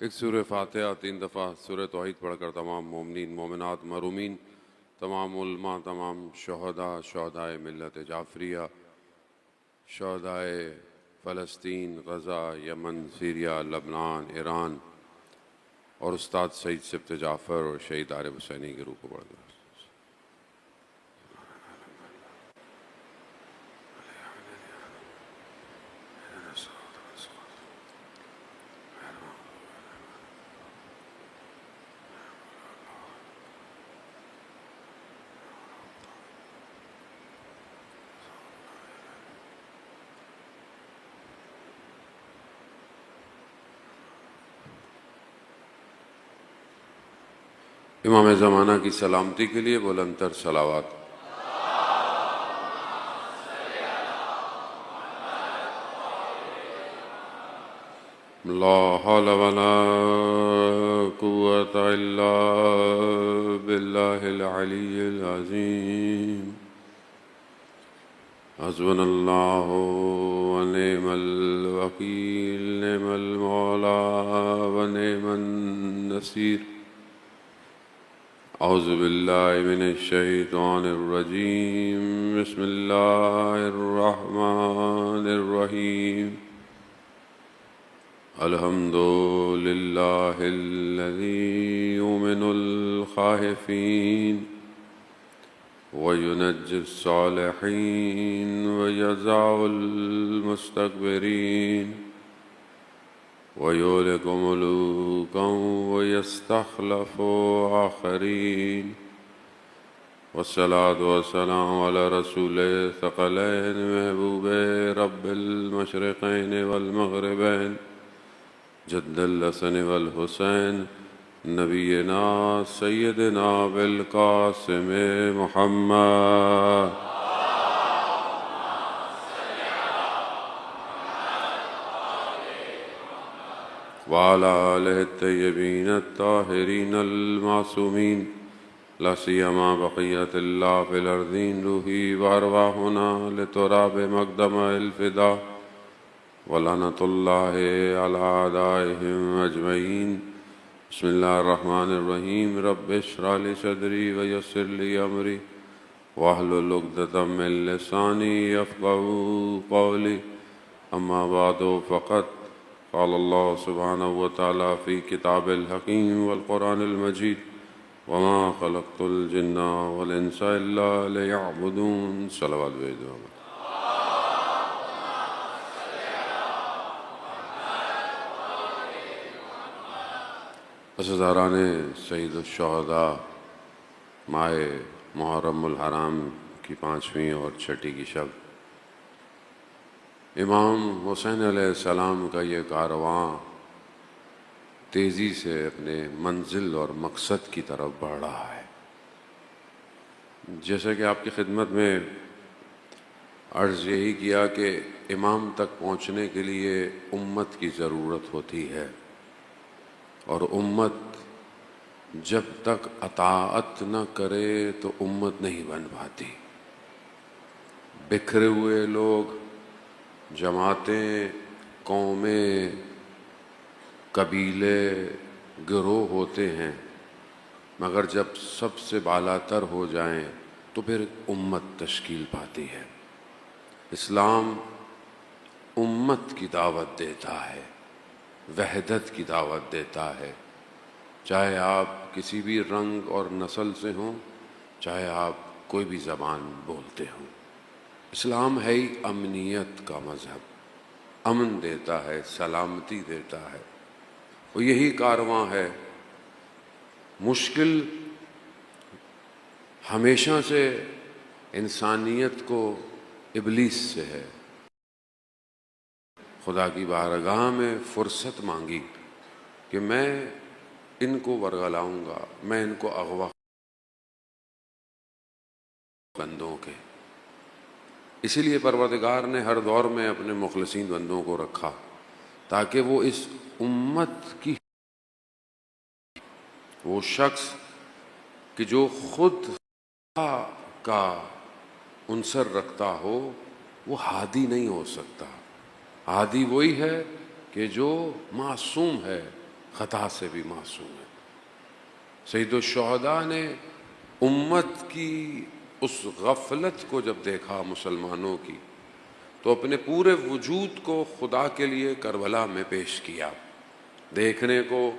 ایک سورہ فاتحہ 3 دفعہ سورہ توحید پڑھ کر تمام مومنین مومنات محرومین، تمام علماء، تمام شہدائے ملت جعفریہ، شہدائے فلسطین، غزہ، یمن، سیریا، لبنان، ایران اور استاد سعید سبت جعفر اور شہید عارف حسینی کے روح کو پڑھ دیں۔ امام زمانہ کی سلامتی کے لیے بلند تر صلوات۔ لا حول ولا قوة الا باللہ العلی العظیم۔ حسبنا اللہ ونعم الوکیل، نعم المولا ونعم النصیر۔ اعوذ باللہ من الشیطان الرجیم، بسم اللہ الرحمن الرحیم۔ الحمد للہ الذی یؤمن الخائفین وینجی الصالحین ویجزا المستکبرین وَيُهْلِكُ مُلُوكًا وَيَسْتَخْلَفُ آخَرِينَ، والصلاة والسلام على رسول الثقلين محبوب رب المشرقين والمغربين جد الحسن والحسين نبينا سيدنا بالقاسم محمد وعلى آله الطيبين الطاهرين المعصومين، لا سيما بقية الله في الأرضين، روحي وأرواحنا لتراب مقدم الفداء، ولعنة الله على أعدائهم أجمعين۔ بسم الله الرحمن الرحيم، رب اشرح لي صدري ويسر لي أمري واحلل عقدة من لساني يفقهوا قولي، أما بعد فقد قال اللہ سبحانہ وتعالی فی کتاب الحکیم والقرآن المجید، وما خلقت الجن والانس الا لیعبدون۔ صلوات بھیج دو۔ عزیزان سید الشہداء، ماہ محرم الحرام کی 5ویں اور 6ٹھی کی شب، امام حسین علیہ السلام کا یہ کارواں تیزی سے اپنے منزل اور مقصد کی طرف بڑھ رہا ہے۔ جیسے کہ آپ کی خدمت میں عرض یہی کیا کہ امام تک پہنچنے کے لیے امت کی ضرورت ہوتی ہے، اور امت جب تک اطاعت نہ کرے تو امت نہیں بن پاتی۔ بکھرے ہوئے لوگ، جماعتیں، قومیں، قبیلے، گروہ ہوتے ہیں، مگر جب سب سے بالا تر ہو جائیں تو پھر امت تشکیل پاتی ہے۔ اسلام امت کی دعوت دیتا ہے، وحدت کی دعوت دیتا ہے، چاہے آپ کسی بھی رنگ اور نسل سے ہوں، چاہے آپ کوئی بھی زبان بولتے ہوں۔ اسلام ہے ہی امنیت کا مذہب، امن دیتا ہے، سلامتی دیتا ہے، اور یہی کارواں ہے۔ مشکل ہمیشہ سے انسانیت کو ابلیس سے ہے۔ خدا کی بارگاہ میں فرصت مانگی کہ میں ان کو ورگلاؤں گا، میں ان کو اغوا بندوں کے۔ اسی لیے پروردگار نے ہر دور میں اپنے مخلصین بندوں کو رکھا تاکہ وہ اس امت کی، وہ شخص کہ جو خود کا عنصر رکھتا ہو وہ ہادی نہیں ہو سکتا۔ ہادی وہی ہے کہ جو معصوم ہے، خطا سے بھی معصوم ہے۔ سید الشہداء نے امت کی اس غفلت کو جب دیکھا مسلمانوں کی، تو اپنے پورے وجود کو خدا کے لیے کربلا میں پیش کیا۔ دیکھنے کو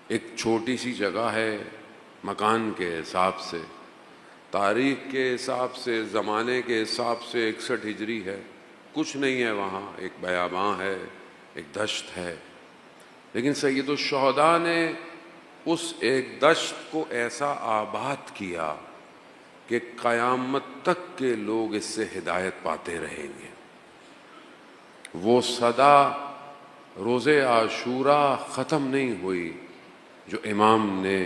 ایک چھوٹی سی جگہ ہے مکان کے حساب سے، تاریخ کے حساب سے، زمانے کے حساب سے 61 ہجری ہے، کچھ نہیں ہے وہاں، ایک بیاباں ہے، ایک دشت ہے، لیکن سید الشہداء نے اس ایک دشت کو ایسا آباد کیا کہ قیامت تک کے لوگ اس سے ہدایت پاتے رہیں گے۔ وہ صدا روز عاشوراء ختم نہیں ہوئی جو امام نے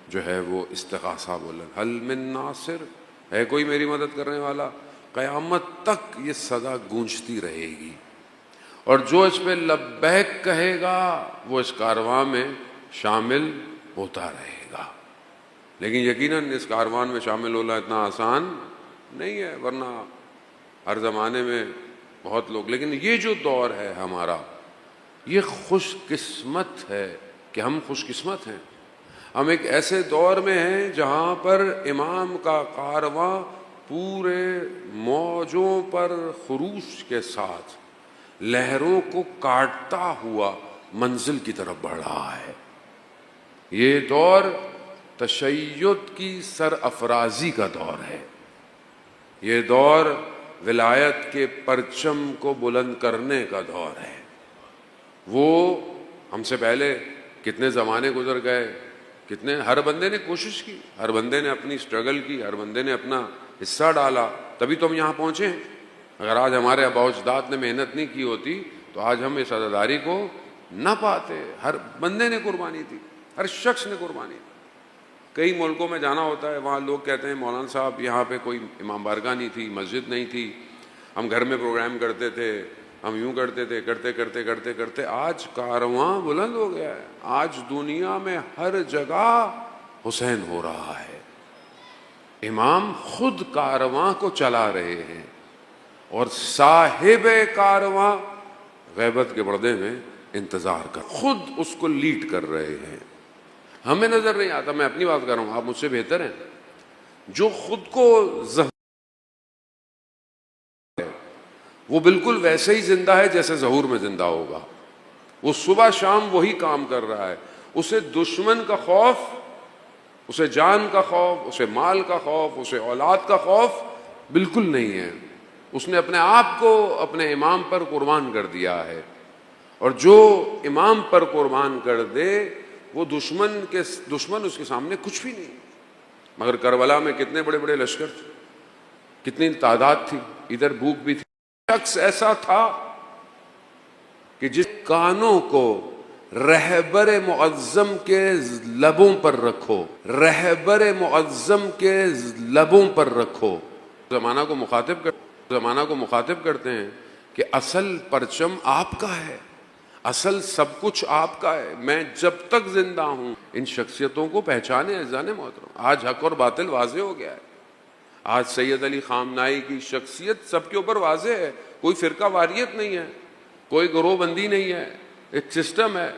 جو ہے وہ استغاثہ بولا، حل من ناصر، ہے کوئی میری مدد کرنے والا؟ قیامت تک یہ صدا گونجتی رہے گی، اور جو اس پہ لبیک کہے گا وہ اس کارواں میں شامل ہوتا رہے گا۔ لیکن یقیناً اس کاروان میں شامل ہونا اتنا آسان نہیں ہے، ورنہ ہر زمانے میں بہت لوگ، لیکن یہ جو دور ہے ہمارا، یہ خوش قسمت ہے کہ ہم خوش قسمت ہیں۔ ہم ایک ایسے دور میں ہیں جہاں پر امام کا کارواں پورے موجوں پر خروش کے ساتھ لہروں کو کاٹتا ہوا منزل کی طرف بڑھ رہا ہے۔ یہ دور تشیع کی سر افرازی کا دور ہے، یہ دور ولایت کے پرچم کو بلند کرنے کا دور ہے۔ وہ ہم سے پہلے کتنے زمانے گزر گئے، کتنے، ہر بندے نے کوشش کی، ہر بندے نے اپنی سٹرگل کی، ہر بندے نے اپنا حصہ ڈالا، تبھی تو ہم یہاں پہنچے ہیں۔ اگر آج ہمارے آباء و اجداد نے محنت نہیں کی ہوتی تو آج ہم اس عزاداری کو نہ پاتے۔ ہر بندے نے قربانی دی، ہر شخص نے قربانی دی۔ کئی ملکوں میں جانا ہوتا ہے، وہاں لوگ کہتے ہیں مولانا صاحب یہاں پہ کوئی امام بارگاہ نہیں تھی، مسجد نہیں تھی، ہم گھر میں پروگرام کرتے تھے، ہم یوں کرتے تھے، کرتے کرتے کرتے کرتے آج کارواں بلند ہو گیا ہے۔ آج دنیا میں ہر جگہ حسین ہو رہا ہے، امام خود کارواں کو چلا رہے ہیں، اور صاحب کارواں غیبت کے پردے میں انتظار کر، خود اس کو لیڈ کر رہے ہیں۔ ہمیں نظر نہیں آتا، میں اپنی بات کر رہا ہوں، آپ مجھ سے بہتر ہیں، جو خود کو وہ بالکل ویسے ہی زندہ ہے جیسے ظہور میں زندہ ہوگا۔ وہ صبح شام وہی کام کر رہا ہے، اسے دشمن کا خوف، اسے جان کا خوف، اسے مال کا خوف، اسے اولاد کا خوف بالکل نہیں ہے۔ اس نے اپنے آپ کو اپنے امام پر قربان کر دیا ہے، اور جو امام پر قربان کر دے وہ دشمن اس کے سامنے کچھ بھی نہیں۔ مگر کربلا میں کتنے بڑے بڑے لشکر تھے، کتنی تعداد تھی، ادھر بھوک بھی تھی۔ شخص ایسا تھا کہ جس کانوں کو رہبر معظم کے لبوں پر رکھو، رہبر معظم کے لبوں پر رکھو۔ زمانہ کو مخاطب کرتے ہیں کہ اصل پرچم آپ کا ہے، اصل سب کچھ آپ کا ہے، میں جب تک زندہ ہوں ان شخصیتوں کو پہچانے عزیزان محترم۔ آج حق اور باطل واضح ہو گیا ہے۔ آج سید علی خامنائی کی شخصیت سب کے اوپر واضح ہے، کوئی فرقہ واریت نہیں ہے، کوئی گروہ بندی نہیں ہے، ایک سسٹم ہے،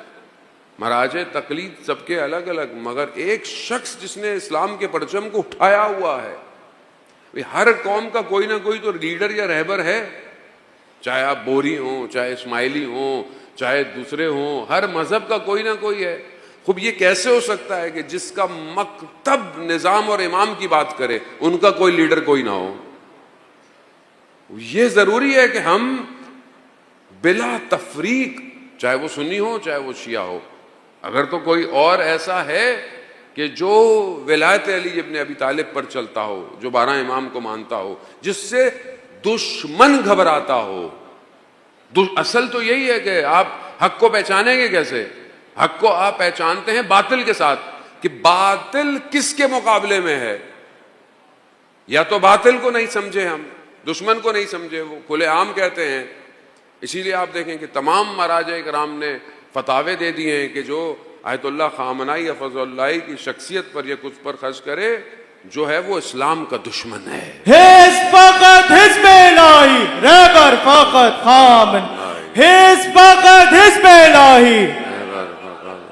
مراجع تقلید سب کے الگ الگ، مگر ایک شخص جس نے اسلام کے پرچم کو اٹھایا ہوا ہے۔ ہر قوم کا کوئی نہ کوئی تو لیڈر یا رہبر ہے، چاہے آپ بوری ہوں، چاہے اسماعیلی ہوں، چاہے دوسرے ہوں، ہر مذہب کا کوئی نہ کوئی ہے۔ خوب یہ کیسے ہو سکتا ہے کہ جس کا مکتب نظام اور امام کی بات کرے ان کا کوئی لیڈر کوئی نہ ہو؟ یہ ضروری ہے کہ ہم بلا تفریق، چاہے وہ سنی ہو چاہے وہ شیعہ ہو، اگر تو کوئی اور ایسا ہے کہ جو ولایت علی ابن ابی طالب پر چلتا ہو، جو 12 امام کو مانتا ہو، جس سے دشمن گھبراتا ہو۔ اصل تو یہی ہے کہ آپ حق کو پہچانیں گے کیسے؟ حق کو آپ پہچانتے ہیں باطل کے ساتھ، کہ باطل کس کے مقابلے میں ہے۔ یا تو باطل کو نہیں سمجھے، ہم دشمن کو نہیں سمجھے، وہ کھلے عام کہتے ہیں۔ اسی لیے آپ دیکھیں کہ تمام مراجع کرام نے فتاوے دے دیے ہیں کہ جو آیت اللہ خامنائی حفظ اللہ کی شخصیت پر یا کچھ پر خرچ کرے جو ہے وہ اسلام کا دشمن ہے۔ حزب فقط حزب الہی، رہبر فقط خامن، حزب فقط حزب الہی،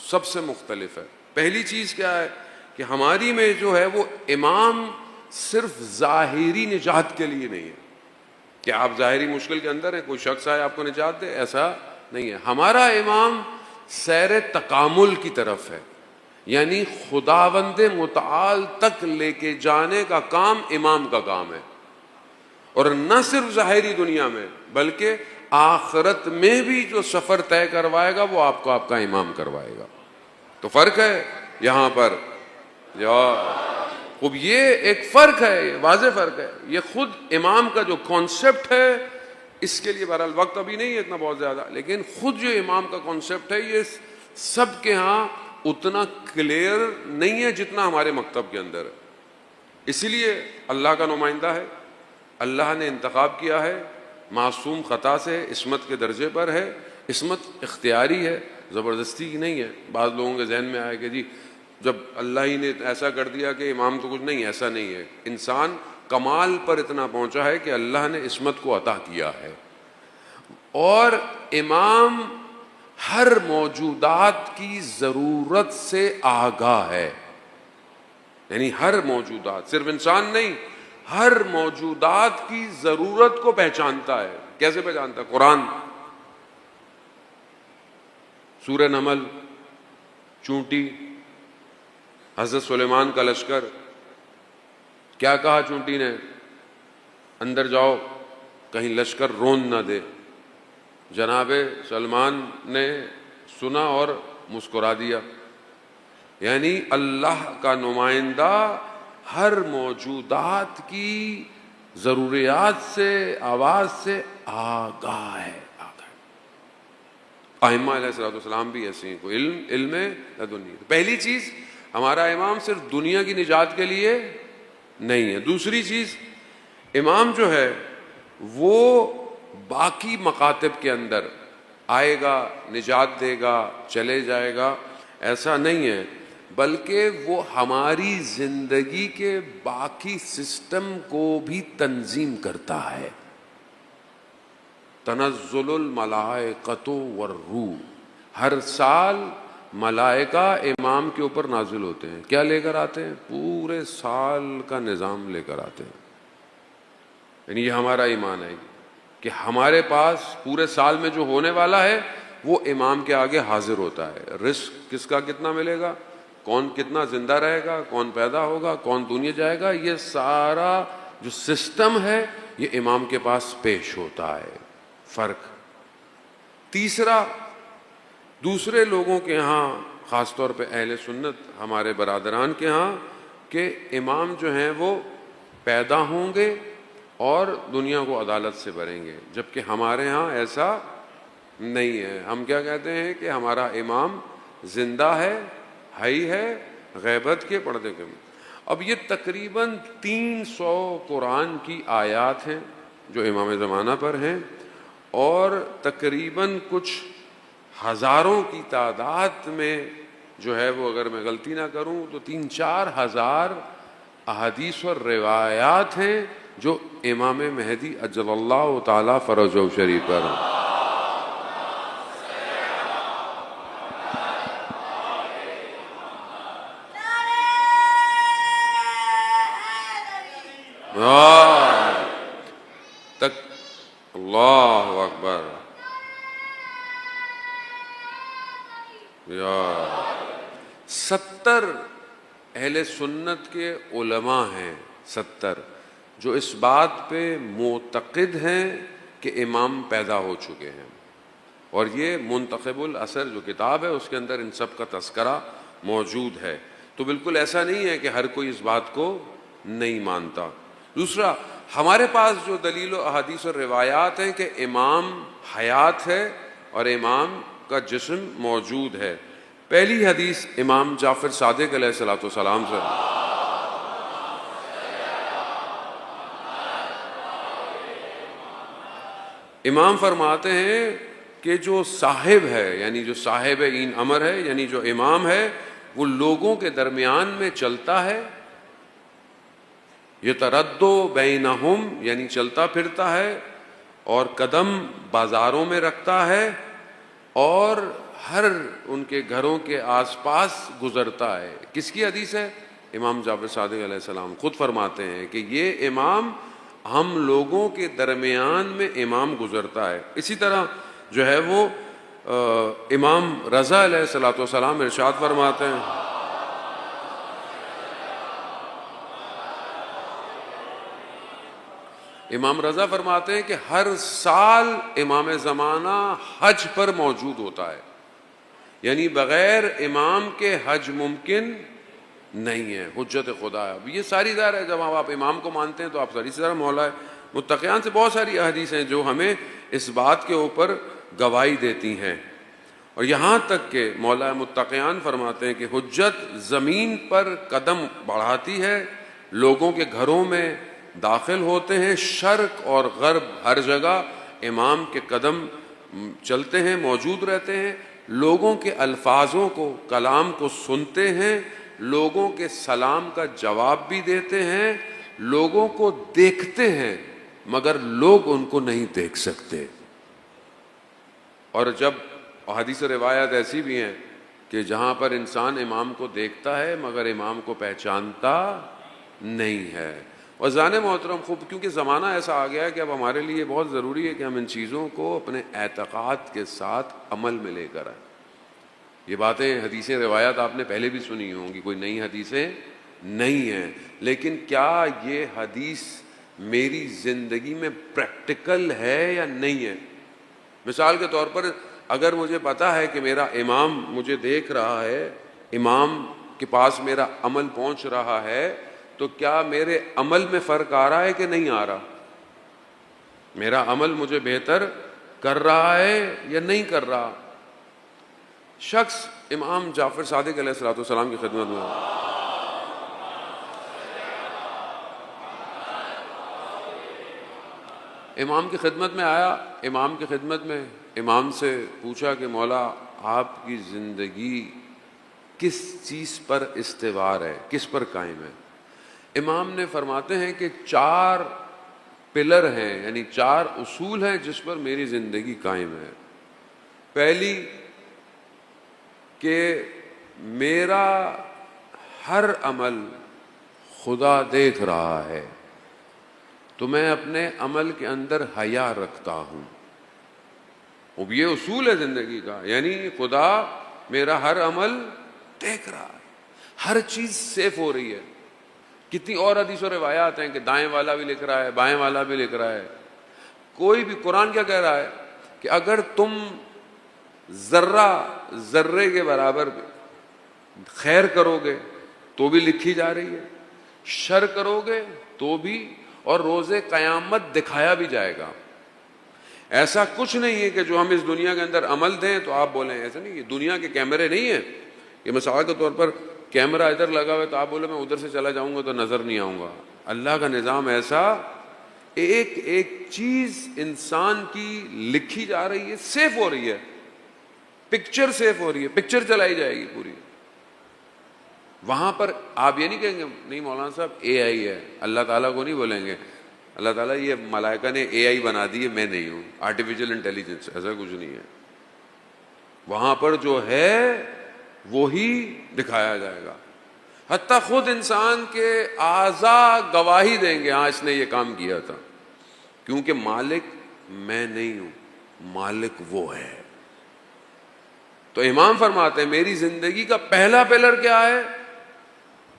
سب سے مختلف ہے۔ پہلی چیز کیا ہے کہ ہماری میں جو ہے وہ امام صرف ظاہری نجات کے لیے نہیں ہے کہ آپ ظاہری مشکل کے اندر ہیں، کوئی شخص آئے آپ کو نجات دے، ایسا نہیں ہے۔ ہمارا امام سیر تکامل کی طرف ہے، یعنی خداوند متعال تک لے کے جانے کا کام امام کا کام ہے، اور نہ صرف ظاہری دنیا میں بلکہ آخرت میں بھی جو سفر طے کروائے گا وہ آپ کو آپ کا امام کروائے گا۔ تو فرق ہے یہاں پر، اب یہ ایک فرق ہے، یہ واضح فرق ہے۔ یہ خود امام کا جو کانسیپٹ ہے، اس کے لیے بہرحال وقت ابھی نہیں ہے اتنا بہت زیادہ، لیکن خود جو امام کا کانسیپٹ ہے یہ سب کے ہاں اتنا کلیئر نہیں ہے جتنا ہمارے مکتب کے اندر ہے۔ اسی لیے اللہ کا نمائندہ ہے، اللہ نے انتخاب کیا ہے، معصوم خطا سے عصمت کے درجے پر ہے، عصمت اختیاری ہے، زبردستی کی نہیں ہے۔ بعض لوگوں کے ذہن میں آئے کہ جی جب اللہ ہی نے ایسا کر دیا کہ امام تو کچھ نہیں، ایسا نہیں ہے۔ انسان کمال پر اتنا پہنچا ہے کہ اللہ نے عصمت کو عطا کیا ہے، اور امام ہر موجودات کی ضرورت سے آگاہ ہے، یعنی ہر موجودات، صرف انسان نہیں، ہر موجودات کی ضرورت کو پہچانتا ہے۔ کیسے پہچانتا ہے؟ قرآن، سورہ نمل، چونٹی، حضرت سلیمان کا لشکر، کیا کہا چونٹی نے؟ اندر جاؤ کہیں لشکر رون نہ دے۔ جناب سلمان نے سنا اور مسکرا دیا، یعنی اللہ کا نمائندہ ہر موجودات کی ضروریات سے، آواز سے آگاہ ہے۔ ائمہ علیہ السلام بھی ایسے ہیں، کوئی علم لدنی۔ پہلی چیز، ہمارا امام صرف دنیا کی نجات کے لیے نہیں ہے۔ دوسری چیز، امام جو ہے وہ باقی مکاتب کے اندر آئے گا، نجات دے گا، چلے جائے گا، ایسا نہیں ہے، بلکہ وہ ہماری زندگی کے باقی سسٹم کو بھی تنظیم کرتا ہے۔ تنزل الملائکۃ والروح، ہر سال ملائکہ امام کے اوپر نازل ہوتے ہیں۔ کیا لے کر آتے ہیں؟ پورے سال کا نظام لے کر آتے ہیں۔ یعنی یہ ہمارا ایمان ہے کہ ہمارے پاس پورے سال میں جو ہونے والا ہے وہ امام کے آگے حاضر ہوتا ہے۔ رزق کس کا کتنا ملے گا، کون کتنا زندہ رہے گا، کون پیدا ہوگا، کون دنیا جائے گا، یہ سارا جو سسٹم ہے یہ امام کے پاس پیش ہوتا ہے۔ فرق۔ تیسرا، دوسرے لوگوں کے ہاں، خاص طور پہ اہل سنت ہمارے برادران کے ہاں، کہ امام جو ہیں وہ پیدا ہوں گے اور دنیا کو عدالت سے بھریں گے، جبکہ ہمارے ہاں ایسا نہیں ہے۔ ہم کیا کہتے ہیں کہ ہمارا امام زندہ ہے، حی ہے، غیبت کے پردے کے۔ اب یہ تقریباً 300 قرآن کی آیات ہیں جو امام زمانہ پر ہیں، اور تقریباً کچھ ہزاروں کی تعداد میں جو ہے وہ، اگر میں غلطی نہ کروں تو 3-4 ہزار احادیث اور روایات ہیں جو امام مہدی اجل اللہ تعالی فرجہ شریف پر ہیں۔ اللہ اکبر، یا 70 اہل سنت کے علماء ہیں، 70 جو اس بات پہ معتقد ہیں کہ امام پیدا ہو چکے ہیں، اور یہ منتخب الاثر جو کتاب ہے اس کے اندر ان سب کا تذکرہ موجود ہے۔ تو بالکل ایسا نہیں ہے کہ ہر کوئی اس بات کو نہیں مانتا۔ دوسرا، ہمارے پاس جو دلیل و احادیث اور روایات ہیں کہ امام حیات ہے اور امام کا جسم موجود ہے۔ پہلی حدیث امام جعفر صادق علیہ السلام سے، امام فرماتے ہیں کہ جو صاحب ہے، یعنی جو صاحب این امر ہے، یعنی جو امام ہے، وہ لوگوں کے درمیان میں چلتا ہے، یتردو بینہم، یعنی چلتا پھرتا ہے، اور قدم بازاروں میں رکھتا ہے، اور ہر ان کے گھروں کے آس پاس گزرتا ہے. کس کی حدیث ہے؟ امام جعفر صادق علیہ السلام خود فرماتے ہیں کہ یہ امام ہم لوگوں کے درمیان میں امام گزرتا ہے. اسی طرح جو ہے وہ امام رضا علیہ الصلوۃ والسلام ارشاد فرماتے ہیں، امام رضا فرماتے ہیں کہ ہر سال امام زمانہ حج پر موجود ہوتا ہے، یعنی بغیر امام کے حج ممکن نہیں ہے. حجت خدا ہے. اب یہ ساری ظاہر ہے جب آپ امام کو مانتے ہیں تو آپ ساری طرح مولا ہے. متقیان سے بہت ساری احادیث ہیں جو ہمیں اس بات کے اوپر گواہی دیتی ہیں. اور یہاں تک کہ مولا متقیان فرماتے ہیں کہ حجت زمین پر قدم بڑھاتی ہے، لوگوں کے گھروں میں داخل ہوتے ہیں، شرق اور غرب ہر جگہ امام کے قدم چلتے ہیں، موجود رہتے ہیں، لوگوں کے الفاظوں کو، کلام کو سنتے ہیں، لوگوں کے سلام کا جواب بھی دیتے ہیں، لوگوں کو دیکھتے ہیں مگر لوگ ان کو نہیں دیکھ سکتے. اور جب حدیث و روایات ایسی بھی ہیں کہ جہاں پر انسان امام کو دیکھتا ہے مگر امام کو پہچانتا نہیں ہے. اور زان محترم خوب کیونکہ زمانہ ایسا آ گیا ہے کہ اب ہمارے لیے بہت ضروری ہے کہ ہم ان چیزوں کو اپنے اعتقاد کے ساتھ عمل میں لے کر آئیں. یہ باتیں حدیثیں روایات آپ نے پہلے بھی سنی ہوں گی، کوئی نئی حدیثیں نہیں ہیں، لیکن کیا یہ حدیث میری زندگی میں پریکٹیکل ہے یا نہیں ہے؟ مثال کے طور پر اگر مجھے پتا ہے کہ میرا امام مجھے دیکھ رہا ہے، امام کے پاس میرا عمل پہنچ رہا ہے، تو کیا میرے عمل میں فرق آ رہا ہے کہ نہیں آ رہا؟ میرا عمل مجھے بہتر کر رہا ہے یا نہیں کر رہا؟ شخص امام جعفر صادق علیہ الصلوۃ والسلام کی خدمت میں امام کی خدمت میں آیا، امام کی خدمت میں امام سے پوچھا کہ مولا آپ کی زندگی کس چیز پر استوار ہے، کس پر قائم ہے؟ امام نے فرماتے ہیں کہ 4 پلر ہیں، یعنی 4 اصول ہیں جس پر میری زندگی قائم ہے. پہلی کہ میرا ہر عمل خدا دیکھ رہا ہے تو میں اپنے عمل کے اندر حیا رکھتا ہوں. اب یہ اصول ہے زندگی کا، یعنی خدا میرا ہر عمل دیکھ رہا ہے، ہر چیز سیف ہو رہی ہے. کتنی اور حدیث و روایات ہیں کہ دائیں والا بھی لکھ رہا ہے، بائیں والا بھی لکھ رہا ہے. کوئی بھی قرآن کیا کہہ رہا ہے کہ اگر تم ذرے کے برابر خیر کرو گے تو بھی لکھی جا رہی ہے، شر کرو گے تو بھی، اور روز قیامت دکھایا بھی جائے گا. ایسا کچھ نہیں ہے کہ جو ہم اس دنیا کے اندر عمل دیں تو آپ بولیں. ایسا نہیں، یہ دنیا کے کیمرے نہیں ہیں کہ مثال کے طور پر کیمرہ ادھر لگا ہوا ہے تو آپ بولے میں ادھر سے چلا جاؤں گا تو نظر نہیں آؤں گا. اللہ کا نظام ایسا، ایک ایک چیز انسان کی لکھی جا رہی ہے، سیف ہو رہی ہے، پکچر سیف ہو رہی ہے، پکچر چلائی جائے گی پوری. وہاں پر آپ یہ نہیں کہیں گے نہیں مولانا صاحب اے آئی ہے، اللہ تعالیٰ کو نہیں بولیں گے اللہ تعالیٰ یہ ملائکہ نے اے آئی بنا دی ہے، میں نہیں ہوں، آرٹیفیشل انٹیلیجنس، ایسا کچھ نہیں ہے. وہاں پر جو ہے وہی دکھایا جائے گا. حتیٰ خود انسان کے اعضاء گواہی دیں گے ہاں اس نے یہ کام کیا تھا، کیونکہ مالک میں نہیں ہوں، مالک وہ ہے. تو امام فرماتے ہیں میری زندگی کا پہلا پلر کیا ہے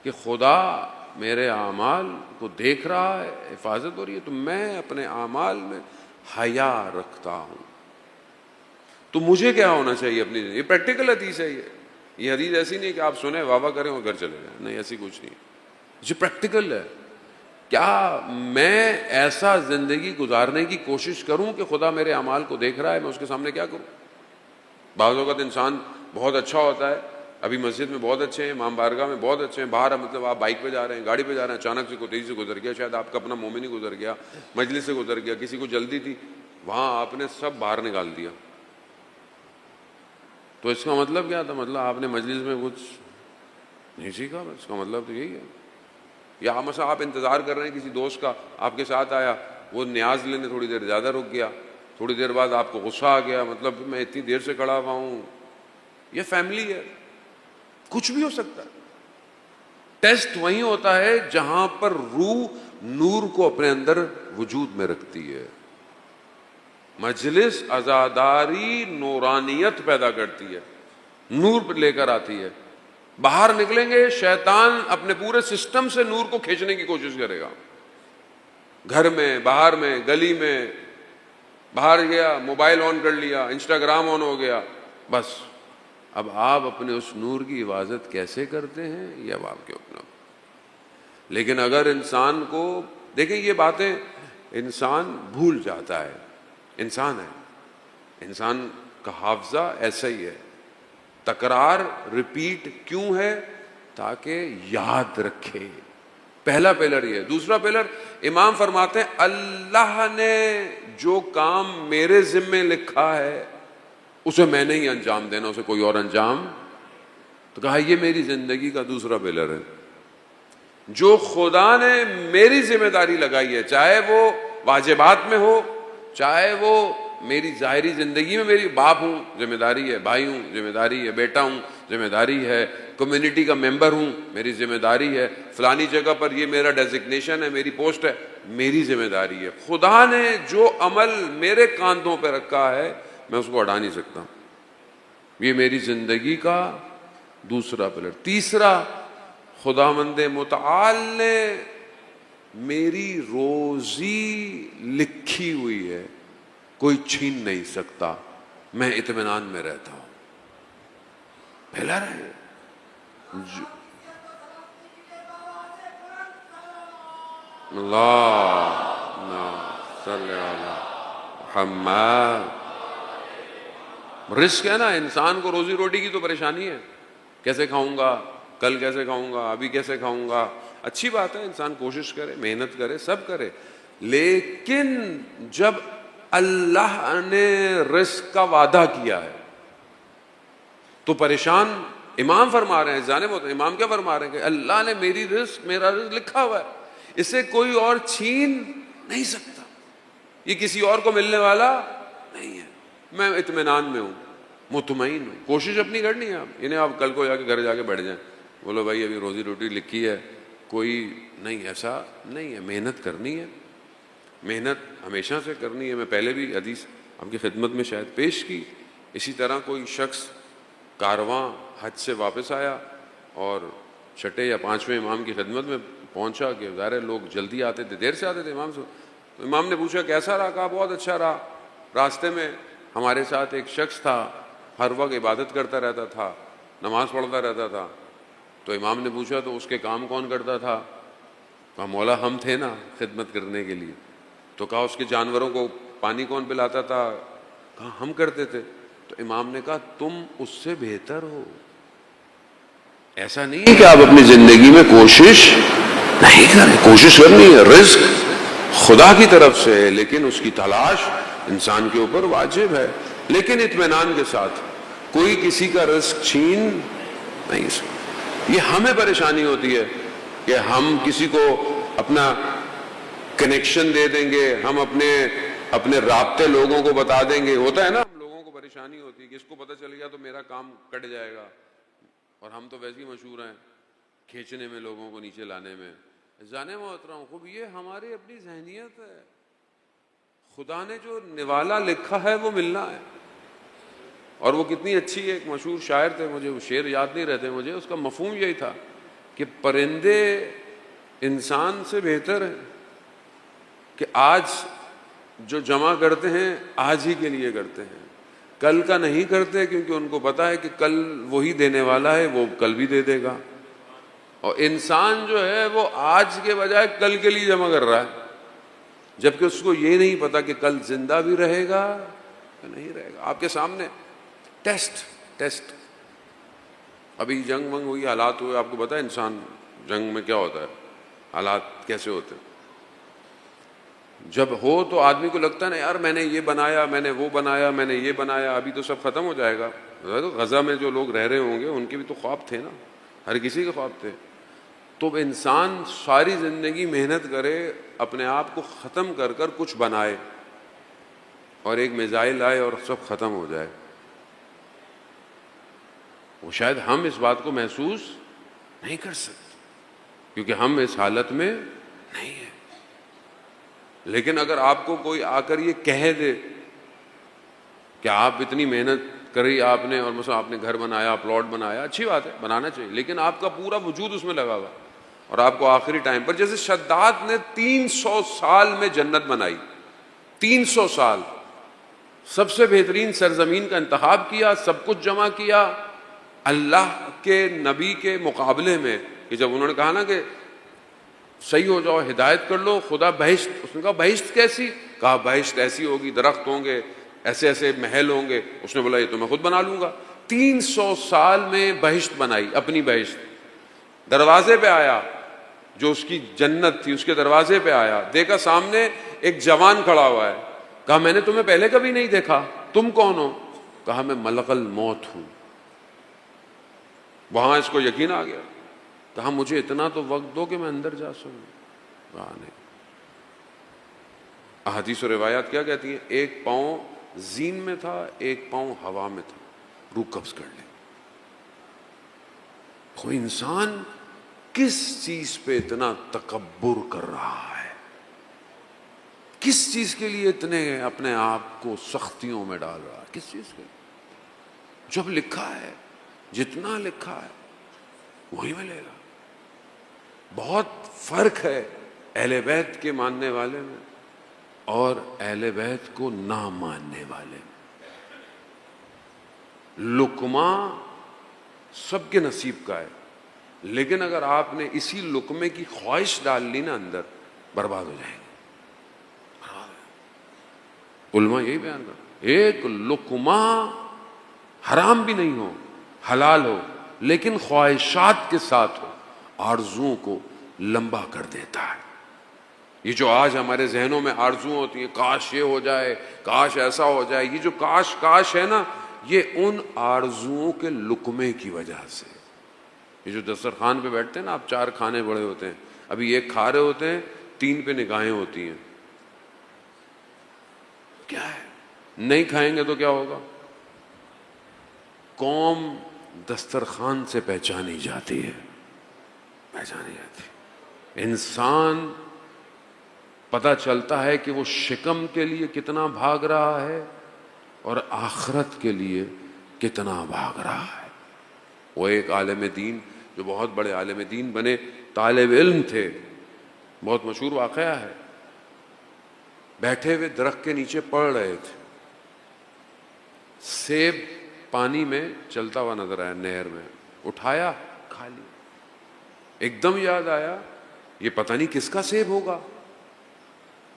کہ خدا میرے اعمال کو دیکھ رہا ہے، حفاظت ہو رہی ہے، تو میں اپنے اعمال میں حیا رکھتا ہوں. تو مجھے کیا ہونا چاہیے اپنی زندگی؟ یہ پریکٹیکل حدیث ہے. یہ حدیث ایسی نہیں کہ آپ سنیں واہ واہ کریں اور گھر چلے جائیں، نہیں ایسی کچھ نہیں. یہ پریکٹیکل ہے. کیا میں ایسا زندگی گزارنے کی کوشش کروں کہ خدا میرے اعمال کو دیکھ رہا ہے، میں اس کے سامنے کیا کروں؟ بعض اوقات انسان بہت اچھا ہوتا ہے، ابھی مسجد میں بہت اچھے ہیں، امام بارگاہ میں بہت اچھے ہیں، باہر مطلب آپ بائک پہ جا رہے ہیں، گاڑی پہ جا رہے ہیں، اچانک سے کوئی تیزی سے گزر گیا، شاید آپ کا اپنا مومن ہی گزر گیا، مجلس سے گزر گیا، کسی کو جلدی تھی، وہاں آپ نے سب باہر نکال دیا. تو اس کا مطلب کیا تھا؟ مطلب آپ نے مجلس میں کچھ نہیں سیکھا. اس کا مطلب تو یہی ہے. یا مثلا آپ انتظار کر رہے ہیں کسی دوست کا، آپ کے ساتھ آیا، وہ نیاز لینے تھوڑی دیر زیادہ رک گیا، تھوڑی دیر بعد آپ کو غصہ آ گیا، مطلب میں اتنی دیر سے کھڑا ہوا ہوں، یہ فیملی ہے، کچھ بھی ہو سکتا ہے۔ ٹیسٹ وہیں ہوتا ہے جہاں پر روح نور کو اپنے اندر وجود میں رکھتی ہے۔ مجلس عزاداری نورانیت پیدا کرتی ہے، نور پہ لے کر آتی ہے۔ باہر نکلیں گے شیطان اپنے پورے سسٹم سے نور کو کھینچنے کی کوشش کرے گا، گھر میں، باہر میں، گلی میں، باہر گیا موبائل آن کر لیا، انسٹاگرام آن ہو گیا، بس اب آپ اپنے اس نور کی حفاظت کیسے کرتے ہیں یہ اب آپ کے اپنا۔ لیکن اگر انسان کو دیکھیں، یہ باتیں انسان بھول جاتا ہے، انسان ہے، انسان کا حافظہ ایسا ہی ہے، تکرار ریپیٹ کیوں ہے؟ تاکہ یاد رکھے۔ پہلا پلر یہ ہے۔ دوسرا پلر امام فرماتے ہیں اللہ نے جو کام میرے ذمے لکھا ہے اسے میں نے ہی انجام دینا، اسے کوئی اور انجام۔ تو کہا یہ میری زندگی کا دوسرا پلر ہے۔ جو خدا نے میری ذمہ داری لگائی ہے، چاہے وہ واجبات میں ہو، چاہے وہ میری ظاہری زندگی میں، میری باپ ہوں ذمہ داری ہے، بھائی ہوں ذمہ داری ہے، بیٹا ہوں ذمہ داری ہے، کمیونٹی کا ممبر ہوں میری ذمہ داری ہے، فلانی جگہ پر یہ میرا ڈیزگنیشن ہے، میری پوسٹ ہے، میری ذمہ داری ہے۔ خدا نے جو عمل میرے کاندھوں پہ رکھا ہے میں اس کو ہٹا نہیں سکتا۔ یہ میری زندگی کا دوسرا پلر۔ تیسرا، خداوند متعال نے میری روزی لکھی ہوئی ہے، کوئی چھین نہیں سکتا، میں اطمینان میں رہتا ہوں۔ پہلا رہے اللہ صلی اللہ محمد۔ رزق ہے نا، انسان کو روزی روٹی کی تو پریشانی ہے، کیسے کھاؤں گا، کل کیسے کھاؤں گا، ابھی کیسے کھاؤں گا۔ اچھی بات ہے انسان کوشش کرے، محنت کرے، سب کرے، لیکن جب اللہ نے رزق کا وعدہ کیا ہے تو پریشان۔ امام فرما رہے ہیں، جانے ہوتے امام کیا فرما رہے ہیں کہ اللہ نے میرا رزق لکھا ہوا ہے، اسے کوئی اور چھین نہیں سکتا، یہ کسی اور کو ملنے والا نہیں ہے، میں اطمینان میں ہوں، مطمئن ہوں۔ کوشش اپنی کرنی ہے آپ، انہیں آپ کل کو جا کے گھر جا کے بیٹھ جائیں، بولو بھائی ابھی روزی روٹی لکھی ہے، کوئی نہیں، ایسا نہیں ہے، محنت کرنی ہے، محنت ہمیشہ سے کرنی ہے۔ میں پہلے بھی حدیث آپ کی خدمت میں شاید پیش کی، اسی طرح کوئی شخص کارواں حج سے واپس آیا اور چھٹے یا پانچویں امام کی خدمت میں پہنچا کہ ظاہر لوگ جلدی آتے تھے، دیر سے آتے تھے امام سے، تو امام نے پوچھا کیسا رہا؟ کہا بہت اچھا رہا، راستے میں ہمارے ساتھ ایک شخص تھا، ہر وقت عبادت کرتا رہتا تھا، نماز پڑھتا رہتا تھا۔ تو امام نے پوچھا تو اس کے کام کون کرتا تھا؟ کہا مولا ہم تھے نا خدمت کرنے کے لیے۔ تو کہا اس کے جانوروں کو پانی کون پلاتا تھا؟ کہا ہم کرتے تھے۔ تو امام نے کہا تم اس سے بہتر ہو۔ ایسا نہیں ہے کہ آپ اپنی زندگی میں کوشش نہیں کریں، کوشش کرنی ہے، رزق خدا کی طرف سے ہے، لیکن اس کی تلاش انسان کے اوپر واجب ہے، لیکن اطمینان کے ساتھ، کوئی کسی کا رزق چھین نہیں سکتا۔ یہ ہمیں پریشانی ہوتی ہے کہ ہم کسی کو اپنا کنیکشن دے دیں گے، ہم اپنے رابطے لوگوں کو بتا دیں گے، ہوتا ہے نا، ہم لوگوں کو پریشانی ہوتی ہے کہ اس کو پتہ چل گیا تو میرا کام کٹ جائے گا، اور ہم تو ویسے ہی مشہور ہیں کھینچنے میں، لوگوں کو نیچے لانے میں۔ جانے محترم خوب، یہ ہماری اپنی ذہنیت ہے، خدا نے جو نوالا لکھا ہے وہ ملنا ہے۔ اور وہ کتنی اچھی ایک مشہور شاعر تھے، مجھے وہ شعر یاد نہیں رہتے مجھے، اس کا مفہوم یہی تھا کہ پرندے انسان سے بہتر ہیں، کہ آج جو جمع کرتے ہیں آج ہی کے لیے کرتے ہیں، کل کا نہیں کرتے، کیونکہ ان کو پتا ہے کہ کل وہی دینے والا ہے، وہ کل بھی دے دے گا۔ اور انسان جو ہے وہ آج کے بجائے کل کے لیے جمع کر رہا ہے، جبکہ اس کو یہ نہیں پتا کہ کل زندہ بھی رہے گا یا نہیں رہے گا۔ آپ کے سامنے ٹیسٹ ابھی جنگ ونگ ہوئی، حالات ہوئے، آپ کو پتا ہے انسان جنگ میں کیا ہوتا ہے، حالات کیسے ہوتے ہیں۔ جب ہو تو آدمی کو لگتا ہے نا یار میں نے یہ بنایا، میں نے وہ بنایا، میں نے یہ بنایا، ابھی تو سب ختم ہو جائے گا۔ غزہ میں جو لوگ رہ رہے ہوں گے ان کے بھی تو خواب تھے نا، ہر کسی کے خواب تھے۔ تو انسان ساری زندگی محنت کرے، اپنے آپ کو ختم کر کر کچھ بنائے، اور ایک میزائل آئے اور سب ختم ہو جائے۔ وہ شاید ہم اس بات کو محسوس نہیں کر سکتے کیونکہ ہم اس حالت میں نہیں ہیں. لیکن اگر آپ کو کوئی آ کر یہ کہہ دے کہ آپ اتنی محنت کری آپ نے، اور مثلا آپ نے گھر بنایا، پلاٹ بنایا، اچھی بات ہے، بنانا چاہیے، لیکن آپ کا پورا وجود اس میں لگا ہوا، اور آپ کو آخری ٹائم پر، جیسے شداد نے 300 سال میں جنت بنائی، 300 سال، سب سے بہترین سرزمین کا انتخاب کیا، سب کچھ جمع کیا اللہ کے نبی کے مقابلے میں، کہ جب انہوں نے کہا نا کہ صحیح ہو جاؤ، ہدایت کر لو، خدا بہشت، اس نے کہا بہشت کیسی؟ کہا بہشت ایسی ہوگی، درخت ہوں گے، ایسے ایسے محل ہوں گے. اس نے بولا یہ تو میں خود بنا لوں گا. 300 سال میں بہشت بنائی، اپنی بہشت. دروازے پہ آیا، جو اس کی جنت تھی اس کے دروازے پہ آیا، دیکھا سامنے ایک جوان کھڑا ہوا ہے. کہا میں نے تمہیں پہلے کبھی نہیں دیکھا، تم کون ہو؟ کہا میں ملک الموت ہوں. وہاں اس کو یقین آ گیا. کہا مجھے اتنا تو وقت دو کہ میں اندر جا سکوں. کہا نہیں. احادیث و روایات کیا کہتی ہیں؟ ایک پاؤں زین میں تھا، ایک پاؤں ہوا میں تھا، روح قبض کر لے. کوئی انسان کس چیز پہ اتنا تکبر کر رہا ہے؟ کس چیز کے لیے اتنے اپنے آپ کو سختیوں میں ڈال رہا ہے؟ کس چیز کے لیے؟ جب لکھا ہے، جتنا لکھا ہے وہی ملے گا. بہت فرق ہے اہل بیت کے ماننے والے میں اور اہل بیت کو نہ ماننے والے میں. لقمہ سب کے نصیب کا ہے، لیکن اگر آپ نے اسی لقمے کی خواہش ڈال لی نا اندر، برباد ہو جائیں گے. علماء یہی بیان کر، ایک لقمہ حرام بھی نہیں ہو، حلال ہو، لیکن خواہشات کے ساتھ ہو، آرزوؤں کو لمبا کر دیتا ہے. یہ جو آج ہمارے ذہنوں میں آرزویں ہوتی ہیں، کاش یہ ہو جائے، کاش ایسا ہو جائے، یہ جو کاش کاش ہے نا، یہ ان آرزوؤں کے لقمے کی وجہ سے. یہ جو دسترخوان پہ بیٹھتے ہیں نا، آپ 4 کھانے بڑے ہوتے ہیں، ابھی ایک کھا رہے ہوتے ہیں، 3 پہ نگاہیں ہوتی ہیں. کیا ہے؟ نہیں کھائیں گے تو کیا ہوگا؟ قوم دسترخوان سے پہچانی جاتی ہے، پہچانی جاتی ہے. انسان پتہ چلتا ہے کہ وہ شکم کے لیے کتنا بھاگ رہا ہے اور آخرت کے لیے کتنا بھاگ رہا ہے. وہ ایک عالم دین جو بہت بڑے عالم دین بنے، طالب علم تھے، بہت مشہور واقعہ ہے. بیٹھے ہوئے درخت کے نیچے پڑھ رہے تھے، سیب پانی میں چلتا ہوا نظر آیا، نہر میں، اٹھایا کھا لیا. ایک دم یاد آیا یہ پتہ نہیں کس کا سیب ہوگا.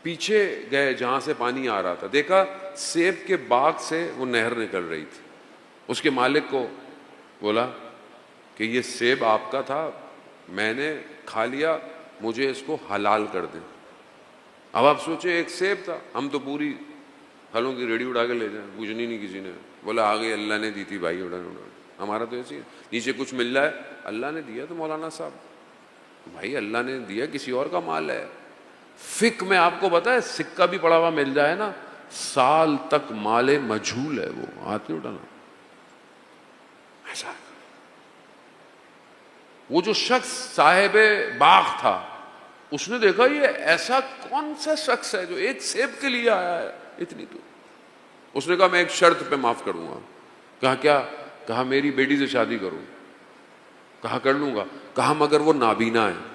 پیچھے گئے جہاں سے پانی آ رہا تھا، دیکھا سیب کے باغ سے وہ نہر نکل رہی تھی. اس کے مالک کو بولا کہ یہ سیب آپ کا تھا، میں نے کھا لیا، مجھے اس کو حلال کر دیں. اب آپ سوچے ایک سیب تھا، ہم تو پوری پھلوں کی ریڑھی اڑا کے لے جائیں، پوچھنی نہیں کسی نے. بولا آگے اللہ نے دی تھی بھائی، اڑا. ہمارا تو ایسے ہی نیچے کچھ مل جائے اللہ نے دیا. تو مولانا صاحب بھائی اللہ نے دیا، کسی اور کا مال ہے. فقہ میں آپ کو پتا ہے سکہ بھی پڑا ہوا مل جائے نا، سال تک مال مجھول ہے، وہ ہاتھ نہیں اٹھانا. ایسا وہ جو شخص صاحب باغ تھا، اس نے دیکھا یہ ایسا کون سا شخص ہے جو ایک سیب کے لیے آیا ہے اتنی دور. اس نے کہا میں ایک شرط پہ معاف کروں گا. کہا کیا؟ کہا میری بیٹی سے شادی کروں. کہا کر لوں گا. کہا مگر وہ نابینا ہے.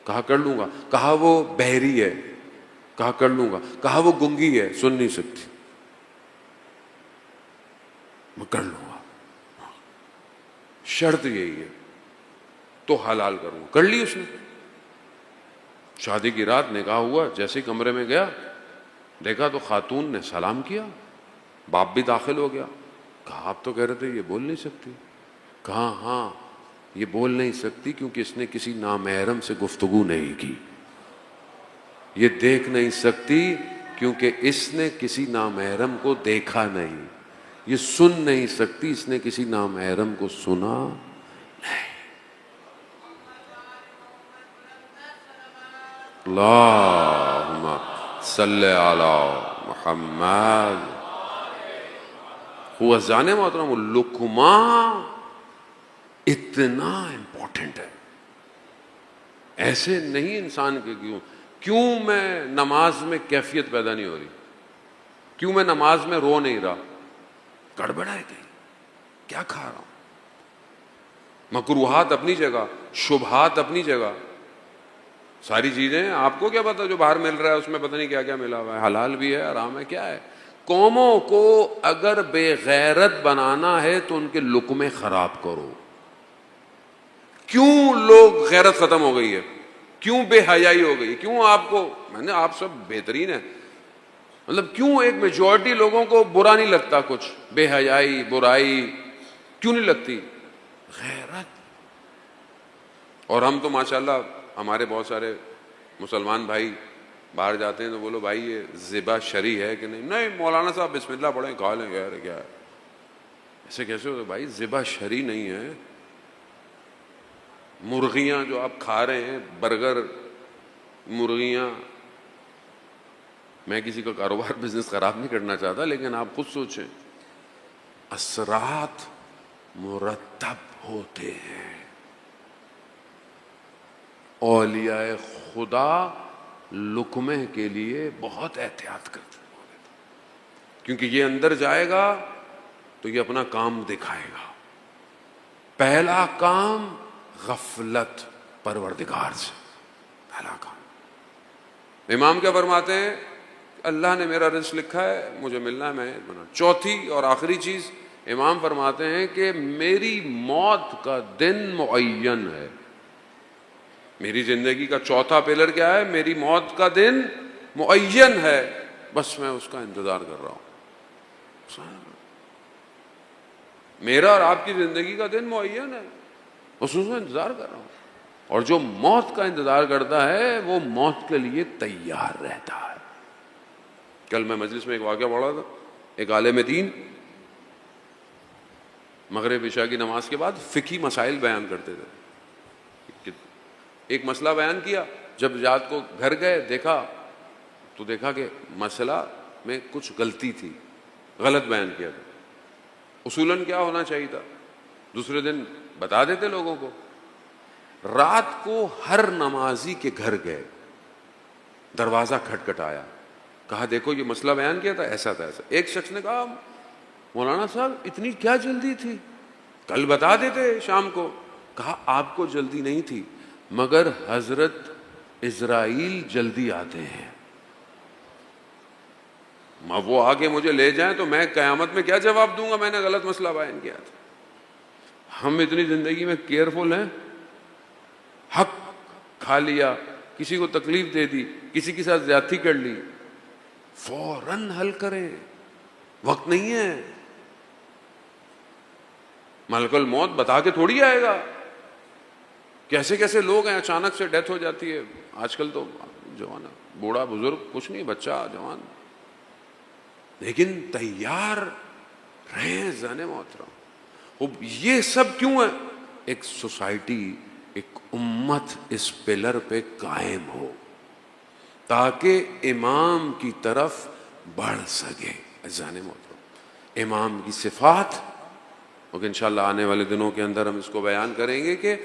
کہا کر لوں گا. کہا وہ بہری ہے. کہا کر لوں گا. کہا وہ گنگی ہے، سن نہیں سکتی. میں کر لوں گا، شرط یہی ہے تو حلال کروں. کر لی اس نے. شادی کی رات نکاح ہوا، جیسے کمرے میں گیا دیکھا تو خاتون نے سلام کیا، باپ بھی داخل ہو گیا. کہا آپ تو کہہ رہے تھے یہ بول نہیں سکتی. کہا ہاں یہ بول نہیں سکتی کیونکہ اس نے کسی نامحرم سے گفتگو نہیں کی. یہ دیکھ نہیں سکتی کیونکہ اس نے کسی نامحرم کو دیکھا نہیں. یہ سن نہیں سکتی، اس نے کسی نامحرم کو سنا نہیں. اللہم صلی علی محمد. ہوا جانے محترم لقمہ اتنا امپورٹنٹ ہے. ایسے نہیں انسان کے کیوں میں نماز میں کیفیت پیدا نہیں ہو رہی, کیوں میں نماز میں رو نہیں رہا, گڑبڑ ہے کہیں, کیا کھا رہا ہوں. مکروہات اپنی جگہ, شبہات اپنی جگہ, ساری چیزیں آپ کو کیا پتا جو باہر مل رہا ہے اس میں پتہ نہیں کیا کیا ملا ہوا ہے, حلال بھی ہے حرام ہے, کیا ہے. قوموں کو اگر بے غیرت بنانا ہے تو ان کے لقمے خراب کرو. کیوں لوگ غیرت ختم ہو گئی ہے, کیوں بے حیائی ہو گئی, کیوں آپ کو, میں نے آپ سب بہترین ہیں, مطلب کیوں ایک میجورٹی لوگوں کو برا نہیں لگتا کچھ, بے حیائی برائی کیوں نہیں لگتی؟ غیرت. اور ہم تو ماشاءاللہ ہمارے بہت سارے مسلمان بھائی باہر جاتے ہیں تو بولو بھائی یہ ذبح شرعی ہے کہ نہیں, نہیں مولانا صاحب بسم اللہ پڑھیں کھا لیں, یار کیا ہے, ایسے کیسے ہو بھائی, ذبح شرعی نہیں ہے. مرغیاں جو آپ کھا رہے ہیں, برگر, مرغیاں, میں کسی کا کاروبار بزنس خراب نہیں کرنا چاہتا, لیکن آپ خود سوچیں, اثرات مرتب ہوتے ہیں. اولیاء خدا لقمے کے لیے بہت احتیاط کرتے ہیں, کیونکہ یہ اندر جائے گا تو یہ اپنا کام دکھائے گا. پہلا کام غفلت پروردگار سے, پہلا کام. امام کیا فرماتے ہیں, اللہ نے میرا رزق لکھا ہے, مجھے ملنا ہے, میں بنا. چوتھی اور آخری چیز امام فرماتے ہیں کہ میری موت کا دن معین ہے. میری زندگی کا چوتھا پلر کیا ہے, میری موت کا دن معین ہے, بس میں اس کا انتظار کر رہا ہوں. میرا اور آپ کی زندگی کا دن معین ہے, بس اس کا انتظار کر رہا ہوں. اور جو موت کا انتظار کرتا ہے وہ موت کے لیے تیار رہتا ہے. کل میں مجلس میں ایک واقعہ پڑھا تھا, ایک عالم دین مغرب عشاء کی نماز کے بعد فقہی مسائل بیان کرتے تھے. ایک مسئلہ بیان کیا, جب رات کو گھر گئے دیکھا کہ مسئلہ میں کچھ غلطی تھی, غلط بیان کیا تھا. اصولاً کیا ہونا چاہیے تھا, دوسرے دن بتا دیتے لوگوں کو. رات کو ہر نمازی کے گھر گئے, دروازہ کھٹکھٹایا, کہا دیکھو یہ مسئلہ بیان کیا تھا, ایسا تھا ایسا. ایک شخص نے کہا مولانا صاحب اتنی کیا جلدی تھی, کل بتا دیتے شام کو. کہا آپ کو جلدی نہیں تھی, مگر حضرت اسرائیل جلدی آتے ہیں, وہ آگے مجھے لے جائیں تو میں قیامت میں کیا جواب دوں گا, میں نے غلط مسئلہ بیان کیا تھا. ہم اتنی زندگی میں کیئرفل ہیں, حق کھا لیا, کسی کو تکلیف دے دی, کسی کے ساتھ زیادتی کر لی, فوراً حل کریں, وقت نہیں ہے. ملک الموت بتا کے تھوڑی آئے گا. کیسے کیسے لوگ ہیں, اچانک سے ڈیتھ ہو جاتی ہے. آج کل تو جوان, بوڑھا بزرگ کچھ نہیں, بچہ جوان, لیکن تیار رہیں زن محترم. یہ سب کیوں ہے؟ ایک سوسائٹی, ایک امت اس پلر پہ قائم ہو تاکہ امام کی طرف بڑھ سکے. زن محترم امام کی صفات, اور انشاءاللہ آنے والے دنوں کے اندر ہم اس کو بیان کریں گے کہ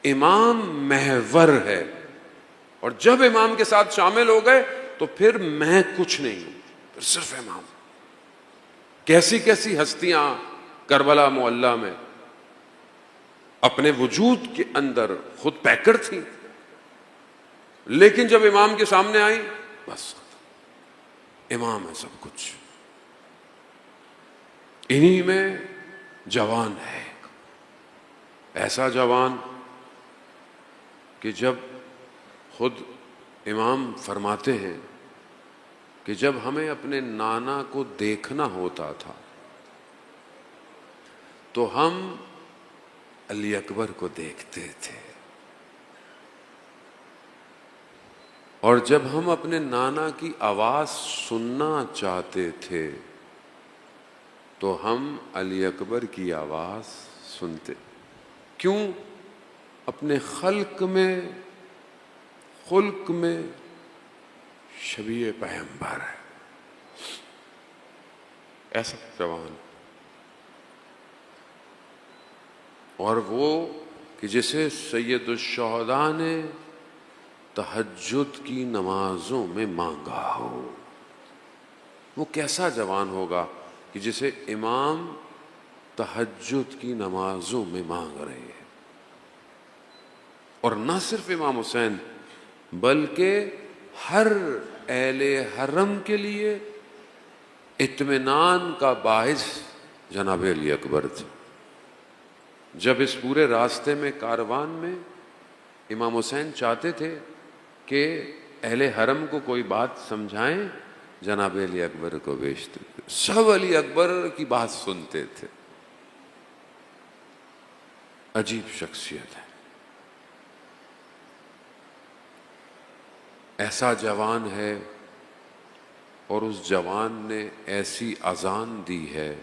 امام محور ہے, اور جب امام کے ساتھ شامل ہو گئے تو پھر میں کچھ نہیں ہوں, پھر صرف امام. کیسی کیسی ہستیاں کربلا معلی میں اپنے وجود کے اندر خود پیکر تھیں, لیکن جب امام کے سامنے آئیں بس امام ہے سب کچھ. انہی میں جوان ہے, ایسا جوان کہ جب خود امام فرماتے ہیں کہ جب ہمیں اپنے نانا کو دیکھنا ہوتا تھا تو ہم علی اکبر کو دیکھتے تھے, اور جب ہم اپنے نانا کی آواز سننا چاہتے تھے تو ہم علی اکبر کی آواز سنتے. کیوں؟ اپنے خلق میں شبیہ پیغمبر ہے. ایسا جوان, اور وہ کہ جسے سید الشہداء نے تہجد کی نمازوں میں مانگا ہو۔ وہ کیسا جوان ہوگا کہ جسے امام تہجد کی نمازوں میں مانگ رہے ہیں، اور نہ صرف امام حسین بلکہ ہر اہل حرم کے لیے اطمینان کا باعث جناب علی اکبر تھے۔ جب اس پورے راستے میں کاروان میں امام حسین چاہتے تھے کہ اہل حرم کو کوئی بات سمجھائیں، جناب علی اکبر کو بھیجتے تھے، سب علی اکبر کی بات سنتے تھے۔ عجیب شخصیت ہے، ایسا جوان ہے، اور اس جوان نے ایسی اذان دی ہے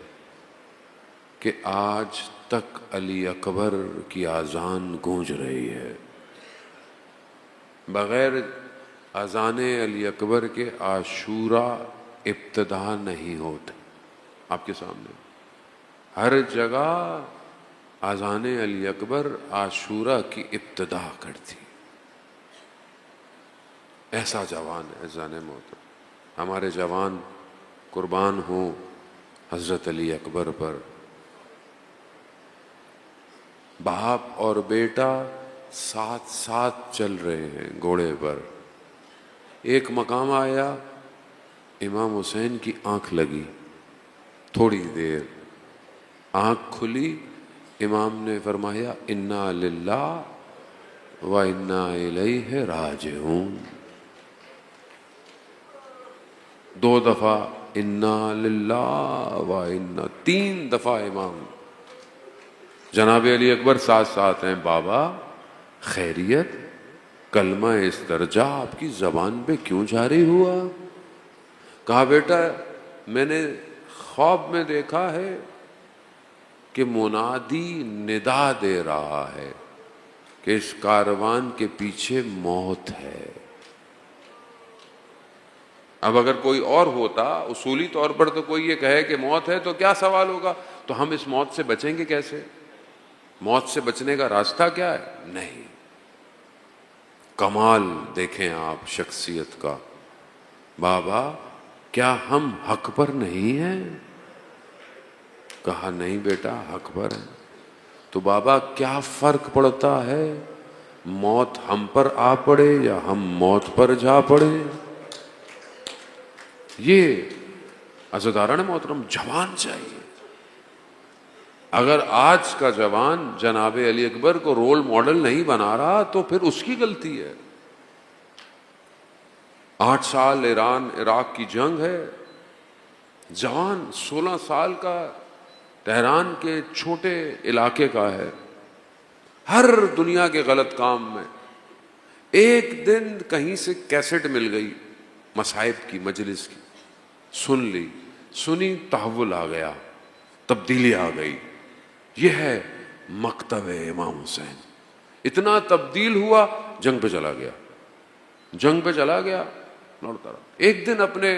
کہ آج تک علی اکبر کی اذان گونج رہی ہے۔ بغیر اذان علی اکبر کے عاشورہ ابتدا نہیں ہوتے۔ آپ کے سامنے ہر جگہ اذان علی اکبر عاشورہ کی ابتدا کرتی۔ ایسا جوان ہے اذان محترم۔ ہمارے جوان قربان ہوں حضرت علی اکبر پر۔ باپ اور بیٹا ساتھ ساتھ چل رہے ہیں گھوڑے پر۔ ایک مقام آیا، امام حسین کی آنکھ لگی، تھوڑی دیر آنکھ کھلی، امام نے فرمایا انا للہ و انا الیہ راجعون۔ 2 دفعہ انا للہ و انا، 3 دفعہ امام جناب علی اکبر ساتھ ساتھ ہیں۔ بابا خیریت؟ کلمہ استرجاع آپ کی زبان پہ کیوں جاری ہوا؟ کہا بیٹا میں نے خواب میں دیکھا ہے کہ منادی ندا دے رہا ہے کہ اس کاروان کے پیچھے موت ہے۔ اب اگر کوئی اور ہوتا، اصولی طور پر تو کوئی یہ کہے کہ موت ہے تو کیا سوال ہوگا، تو ہم اس موت سے بچیں گے کیسے؟ موت سے بچنے کا راستہ کیا ہے؟ نہیں۔ کمال دیکھیں آپ شخصیت کا۔ بابا کیا ہم حق پر نہیں ہیں؟ کہا نہیں بیٹا حق پر ہیں۔ تو بابا کیا فرق پڑتا ہے، موت ہم پر آ پڑے یا ہم موت پر جا پڑے؟ یہ عزیزان محترم جوان چاہیے۔ اگر آج کا جوان جناب علی اکبر کو رول ماڈل نہیں بنا رہا تو پھر اس کی غلطی ہے۔ 8 سال ایران عراق کی جنگ ہے، جوان 16 سال کا تہران کے چھوٹے علاقے کا ہے، ہر دنیا کے غلط کام میں۔ ایک دن کہیں سے کیسٹ مل گئی مصائب کی، مجلس کی، سن لی، سنی، تحول آ گیا، تبدیلی آ گئی۔ یہ ہے مکتب امام حسین۔ اتنا تبدیل ہوا، جنگ پہ چلا گیا، جنگ پہ چلا گیا، لوٹتا رہا۔ ایک دن اپنے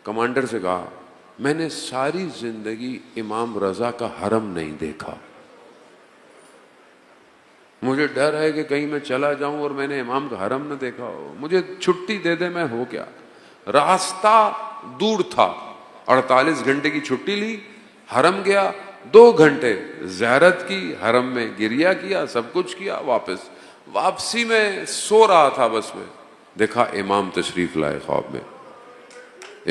کمانڈر سے کہا میں نے ساری زندگی امام رضا کا حرم نہیں دیکھا، مجھے ڈر ہے کہ کہیں میں چلا جاؤں اور میں نے امام کا حرم نہ دیکھا ہو، مجھے چھٹی دے دے، میں ہو کیا۔ راستہ دور تھا، 48 گھنٹے کی چھٹی لی، حرم گیا، 2 گھنٹے زیارت کی، حرم میں گریہ کیا، سب کچھ کیا، واپسی میں سو رہا تھا بس میں، دیکھا امام تشریف لائے خواب میں۔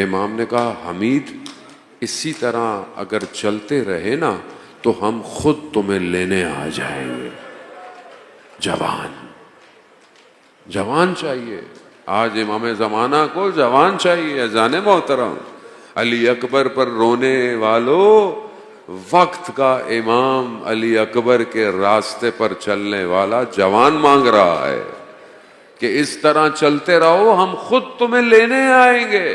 امام نے کہا حمید اسی طرح اگر چلتے رہے نا تو ہم خود تمہیں لینے آ جائیں گے۔ جوان چاہیے آج امام زمانہ کو، جوان چاہیے۔ اذان محترم، علی اکبر پر رونے والوں، وقت کا امام علی اکبر کے راستے پر چلنے والا جوان مانگ رہا ہے کہ اس طرح چلتے رہو ہم خود تمہیں لینے آئیں گے۔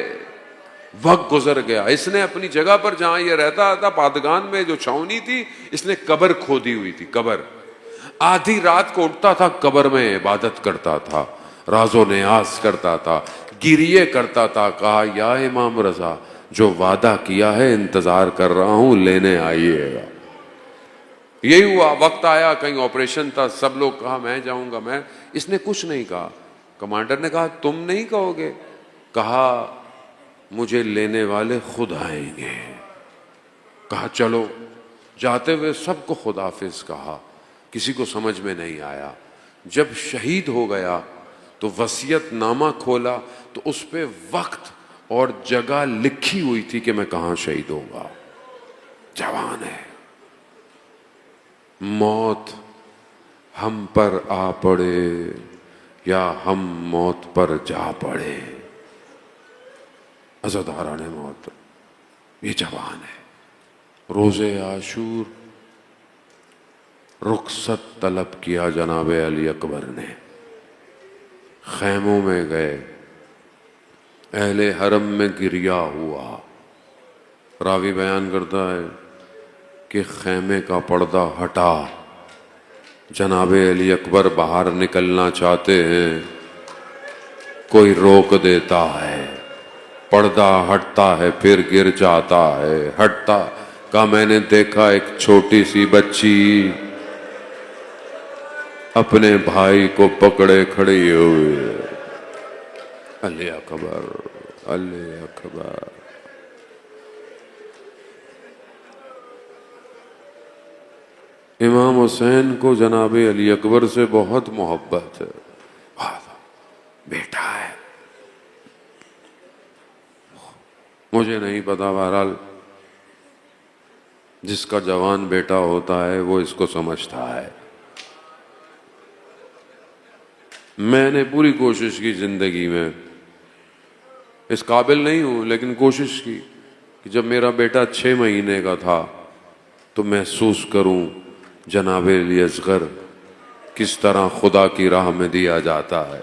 وقت گزر گیا، اس نے اپنی جگہ پر جہاں یہ رہتا تھا پادگان میں جو چھاونی تھی، اس نے قبر کھودی ہوئی تھی، قبر۔ آدھی رات کو اٹھتا تھا، قبر میں عبادت کرتا تھا، راز و نیاز کرتا تھا، گریے کرتا تھا۔ کہا یا امام رضا جو وعدہ کیا ہے انتظار کر رہا ہوں، لینے آئیے گا۔ یہی ہوا، وقت آیا کہیں آپریشن تھا، سب لوگ کہا میں جاؤں گا، میں، اس نے کچھ نہیں کہا۔ کمانڈر نے کہا تم نہیں کہو گے؟ کہا مجھے لینے والے خود آئیں گے۔ کہا چلو، جاتے ہوئے سب کو خداحافظ کہا، کسی کو سمجھ میں نہیں آیا۔ جب شہید ہو گیا تو وصیت نامہ کھولا تو اس پہ وقت اور جگہ لکھی ہوئی تھی کہ میں کہاں شہید ہوگا۔ جوان ہے۔ موت ہم پر آ پڑے یا ہم موت پر جا پڑے، عزاداران موت، یہ جوان ہے۔ روز عاشور رخصت طلب کیا جناب علی اکبر نے، خیموں میں گئے، اہل حرم میں گریا ہوا۔ راوی بیان کرتا ہے کہ خیمے کا پردہ ہٹا، جناب علی اکبر باہر نکلنا چاہتے ہیں، کوئی روک دیتا ہے، پردہ ہٹتا ہے پھر گر جاتا ہے، ہٹتا۔ کہا میں نے دیکھا ایک چھوٹی سی بچی اپنے بھائی کو پکڑے کھڑی ہوئی، علی اکبر، علی اکبر۔ امام حسین کو جناب علی اکبر سے بہت محبت ہے، بیٹا ہے۔ مجھے نہیں پتا، بہرحال جس کا جوان بیٹا ہوتا ہے وہ اس کو سمجھتا ہے۔ میں نے پوری کوشش کی زندگی میں، اس قابل نہیں ہوں لیکن کوشش کی کہ جب میرا بیٹا 6 مہینے کا تھا تو محسوس کروں جناب علی اصغر کس طرح خدا کی راہ میں دیا جاتا ہے۔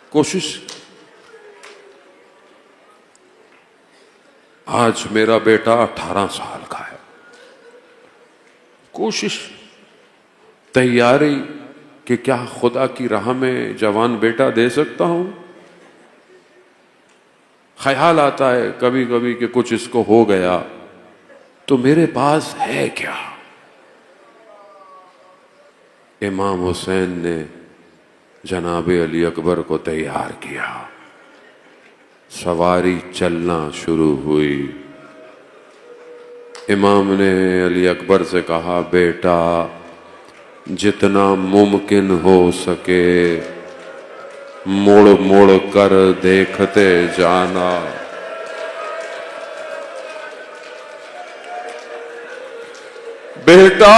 کوشش۔ آج میرا بیٹا 18 سال کا ہے۔ کوشش، تیاری کہ کیا خدا کی راہ میں جوان بیٹا دے سکتا ہوں۔ خیال آتا ہے کبھی کبھی کہ کچھ اس کو ہو گیا تو میرے پاس ہے کیا۔ امام حسین نے جناب علی اکبر کو تیار کیا، سواری چلنا شروع ہوئی۔ امام نے علی اکبر سے کہا بیٹا جتنا ممکن ہو سکے مڑ مڑ کر دیکھتے جانا، بیٹا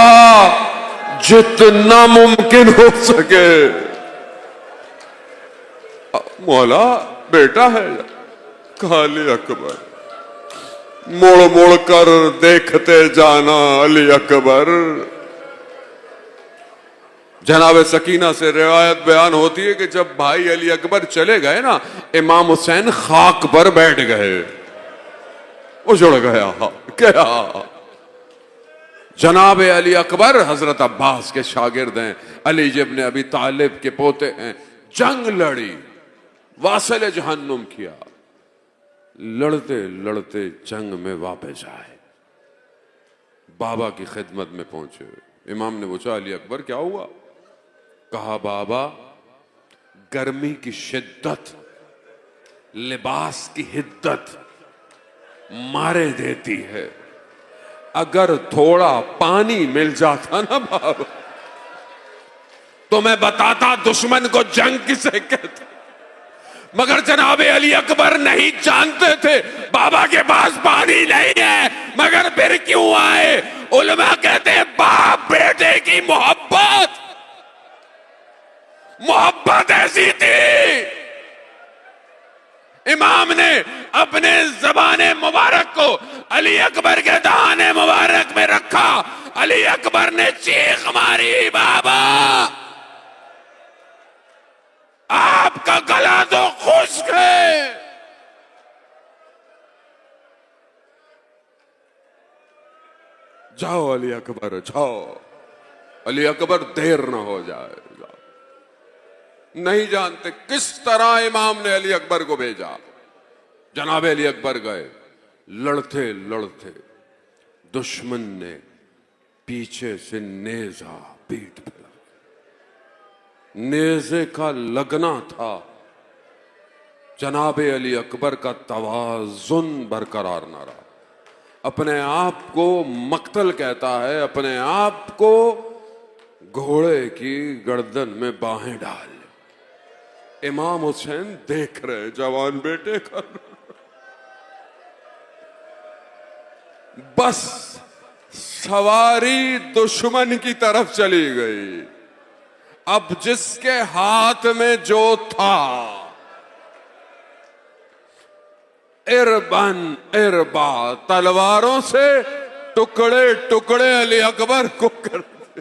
جتنا ممکن ہو سکے۔ مولا بیٹا ہے، کہا علی اکبر مڑ مڑ کر دیکھتے جانا۔ علی اکبر، جناب سکینہ سے روایت بیان ہوتی ہے کہ جب بھائی علی اکبر چلے گئے نا، امام حسین خاک پر بیٹھ گئے، اجڑ گیا۔ کیا جناب علی اکبر حضرت عباس کے شاگرد ہیں، علی ابن ابی طالب کے پوتے ہیں، جنگ لڑی، واصل جہنم کیا، لڑتے لڑتے جنگ میں واپس آئے، بابا کی خدمت میں پہنچے۔ امام نے پوچھا علی اکبر کیا ہوا؟ کہا بابا گرمی کی شدت لباس کی حدت مارے دیتی ہے، اگر تھوڑا پانی مل جاتا نا بابا تو میں بتاتا دشمن کو جنگ کسے کہتے، مگر جناب علی اکبر نہیں جانتے تھے بابا کے پاس پانی نہیں ہے، مگر پھر کیوں آئے؟ علماء کہتے ہیں باپ بیٹے کی محبت ایسی تھی، امام نے اپنے زبان مبارک کو علی اکبر کے دہانے مبارک میں رکھا، علی اکبر نے چیخ ماری بابا آپ کا گلا تو خشک ہے۔ جاؤ علی اکبر جاؤ، علی اکبر دیر نہ ہو جائے۔ نہیں جانتے کس طرح امام نے علی اکبر کو بھیجا۔ جناب علی اکبر گئے، لڑتے لڑتے دشمن نے پیچھے سے نیزہ پیٹ پہ لگا. نیزے کا لگنا تھا. جناب علی اکبر کا توازن برقرار نہ رہا. اپنے آپ کو مقتل کہتا ہے, اپنے آپ کو گھوڑے کی گردن میں باہیں ڈال. امام حسین دیکھ رہے جوان بیٹے کا. بس سواری دشمن کی طرف چلی گئی. اب جس کے ہاتھ میں جو تھا, اربن اربا, تلواروں سے ٹکڑے ٹکڑے علی اکبر کو کر دے.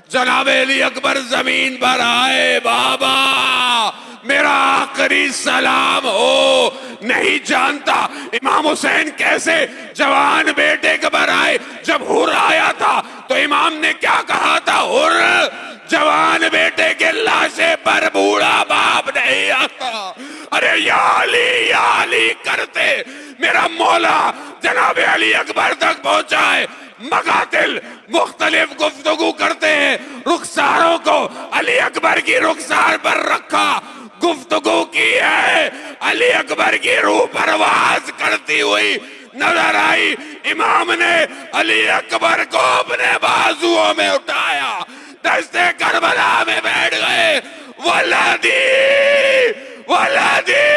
جناب علی اکبر زمین پر آئے. بابا میرا آخری سلام ہو. نہیں جانتا امام حسین کیسے جوان بیٹے کے پر آئے. جب حر آیا تھا تو امام نے کیا کہا تھا؟ حر جوان بیٹے کے لاشے پر بوڑھا باپ نہیں آتا. ارے یا علی کرتے میرا مولا جناب علی اکبر تک پہنچائے. مقاتل مختلف گفتگو کرتے ہیں. رخساروں کو علی اکبر کی رخسار پر رکھا, گفتگو کی ہے. علی اکبر کی روح پرواز کرتی ہوئی نظر آئی. امام نے علی اکبر کو اپنے بازوؤں میں اٹھایا, دشت کربلا میں بیٹھ گئے. ولدی ولدی